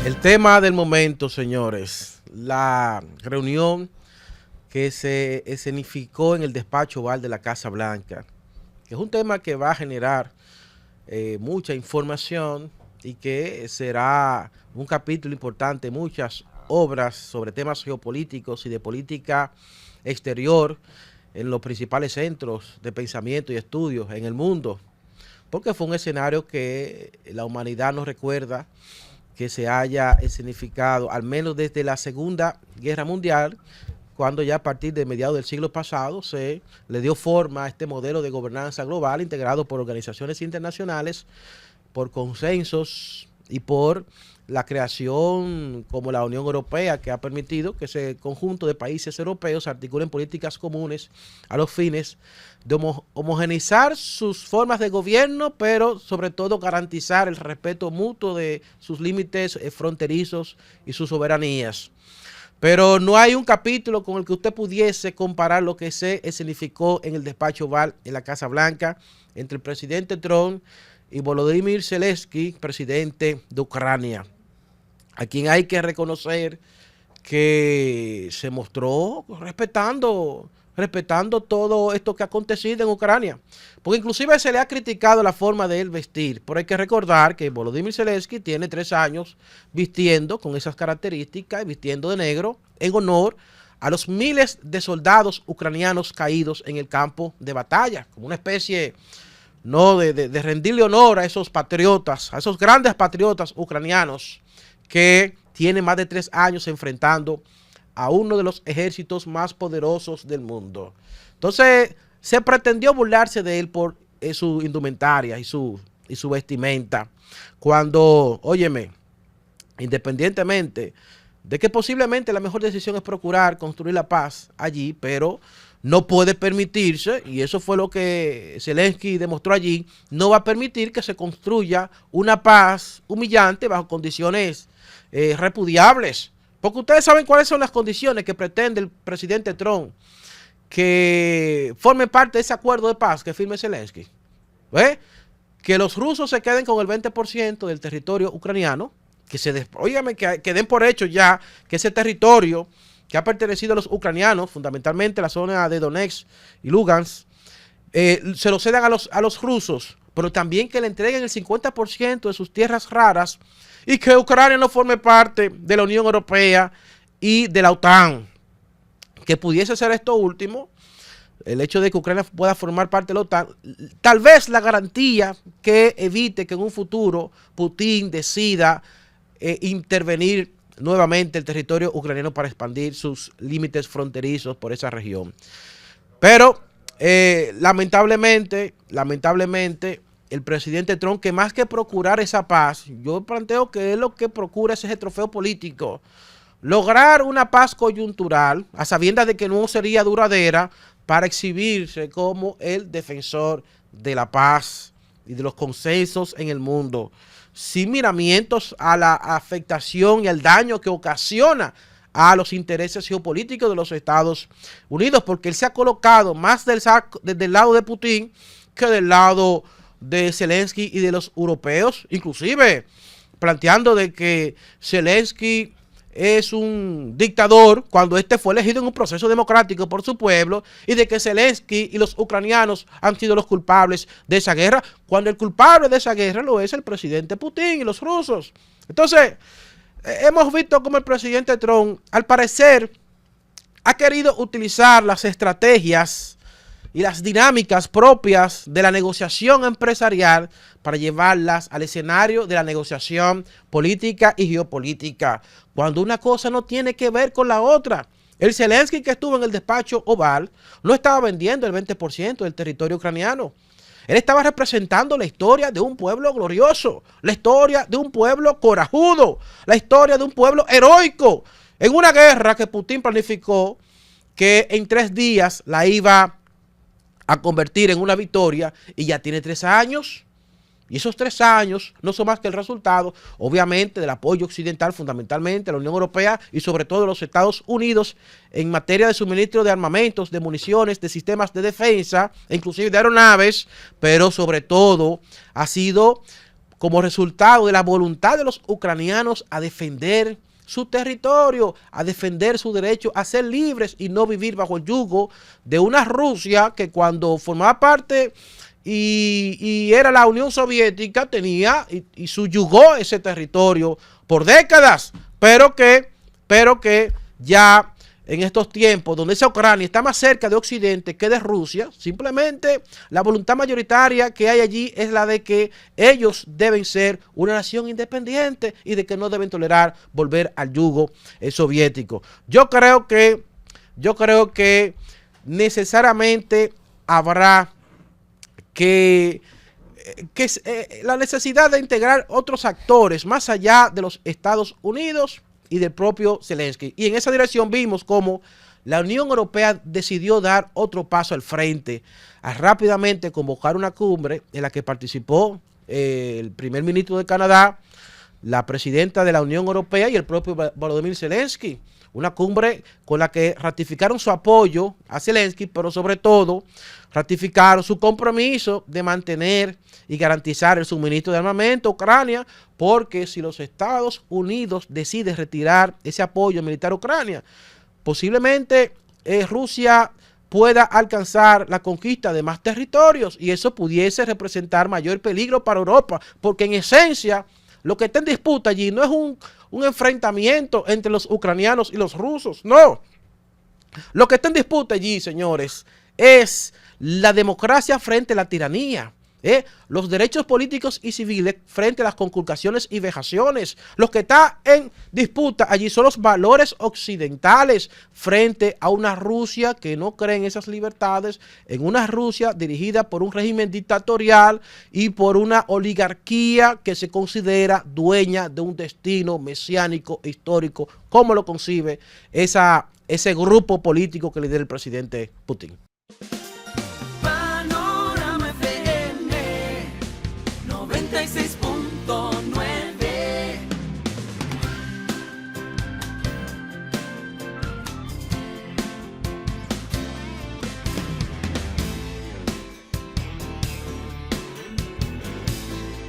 El tema del momento, señores, la reunión que se escenificó en el despacho oval de la Casa Blanca, que es un tema que va a generar mucha información y que será un capítulo importante, muchas obras sobre temas geopolíticos y de política exterior en los principales centros de pensamiento y estudios en el mundo, porque fue un escenario que la humanidad nos recuerda que se haya escenificado, al menos desde la Segunda Guerra Mundial, cuando ya a partir de mediados del siglo pasado se le dio forma a este modelo de gobernanza global integrado por organizaciones internacionales, por consensos y por la creación como la Unión Europea, que ha permitido que ese conjunto de países europeos articulen políticas comunes a los fines de homogeneizar sus formas de gobierno, pero sobre todo garantizar el respeto mutuo de sus límites fronterizos y sus soberanías. Pero no hay un capítulo con el que usted pudiese comparar lo que se escenificó en el despacho oval en la Casa Blanca entre el presidente Trump y Volodymyr Zelensky, presidente de Ucrania, a quien hay que reconocer que se mostró respetando todo esto que ha acontecido en Ucrania. Porque inclusive se le ha criticado la forma de él vestir. Pero hay que recordar que Volodymyr Zelensky tiene 3 años vistiendo con esas características y vistiendo de negro en honor a los miles de soldados ucranianos caídos en el campo de batalla, como una especie de rendirle honor a esos patriotas, a esos grandes patriotas ucranianos que tienen más de 3 años enfrentando a uno de los ejércitos más poderosos del mundo. Entonces, se pretendió burlarse de él por su indumentaria y su vestimenta, cuando, óyeme, independientemente de que posiblemente la mejor decisión es procurar construir la paz allí, pero no puede permitirse, y eso fue lo que Zelensky demostró allí, no va a permitir que se construya una paz humillante bajo condiciones repudiables. Porque ustedes saben cuáles son las condiciones que pretende el presidente Trump que formen parte de ese acuerdo de paz que firme Zelensky. Que los rusos se queden con el 20% del territorio ucraniano, óigame, que den por hecho ya que ese territorio que ha pertenecido a los ucranianos, fundamentalmente la zona de Donetsk y Lugansk, se lo cedan a los rusos, pero también que le entreguen el 50% de sus tierras raras y que Ucrania no forme parte de la Unión Europea y de la OTAN. Que pudiese ser esto último, el hecho de que Ucrania pueda formar parte de la OTAN, tal vez la garantía que evite que en un futuro Putin decida intervenir nuevamente el territorio ucraniano para expandir sus límites fronterizos por esa región. Pero lamentablemente, el presidente Trump, que más que procurar esa paz, yo planteo que es lo que procura ese trofeo político, lograr una paz coyuntural, a sabiendas de que no sería duradera, para exhibirse como el defensor de la paz y de los consensos en el mundo, sin miramientos a la afectación y al daño que ocasiona a los intereses geopolíticos de los Estados Unidos, porque él se ha colocado más del lado de Putin que del lado de Zelensky y de los europeos, inclusive planteando de que Zelensky es un dictador cuando este fue elegido en un proceso democrático por su pueblo, y de que Zelensky y los ucranianos han sido los culpables de esa guerra, cuando el culpable de esa guerra lo es el presidente Putin y los rusos. Entonces, hemos visto como el presidente Trump, al parecer, ha querido utilizar las estrategias y las dinámicas propias de la negociación empresarial para llevarlas al escenario de la negociación política y geopolítica, cuando una cosa no tiene que ver con la otra. El Zelensky, que estuvo en el despacho oval, no estaba vendiendo el 20% del territorio ucraniano. Él estaba representando la historia de un pueblo glorioso, la historia de un pueblo corajudo, la historia de un pueblo heroico, en una guerra que Putin planificó que en 3 días la iba a convertir en una victoria, y ya tiene 3 años. Y esos 3 años no son más que el resultado, obviamente, del apoyo occidental, fundamentalmente la Unión Europea y sobre todo los Estados Unidos, en materia de suministro de armamentos, de municiones, de sistemas de defensa, inclusive de aeronaves, pero sobre todo ha sido como resultado de la voluntad de los ucranianos a defender su territorio, a defender su derecho a ser libres y no vivir bajo el yugo de una Rusia que cuando formaba parte y era la Unión Soviética tenía y subyugó ese territorio por décadas, pero que ya en estos tiempos donde esa Ucrania está más cerca de Occidente que de Rusia, simplemente la voluntad mayoritaria que hay allí es la de que ellos deben ser una nación independiente y de que no deben tolerar volver al yugo soviético. Yo creo que necesariamente habrá que la necesidad de integrar otros actores más allá de los Estados Unidos y del propio Zelensky. Y en esa dirección vimos cómo la Unión Europea decidió dar otro paso al frente, a rápidamente convocar una cumbre en la que participó el primer ministro de Canadá, la presidenta de la Unión Europea y el propio Volodymyr Zelensky. Una cumbre con la que ratificaron su apoyo a Zelensky, pero sobre todo ratificaron su compromiso de mantener y garantizar el suministro de armamento a Ucrania, porque si los Estados Unidos deciden retirar ese apoyo militar a Ucrania, posiblemente Rusia pueda alcanzar la conquista de más territorios y eso pudiese representar mayor peligro para Europa, porque en esencia lo que está en disputa allí no es un enfrentamiento entre los ucranianos y los rusos, no. Lo que está en disputa allí, señores, es la democracia frente a la tiranía, los derechos políticos y civiles frente a las conculcaciones y vejaciones. Lo que está en disputa allí son los valores occidentales frente a una Rusia que no cree en esas libertades, en una Rusia dirigida por un régimen dictatorial y por una oligarquía que se considera dueña de un destino mesiánico histórico, como lo concibe ese grupo político que lidera el presidente Putin.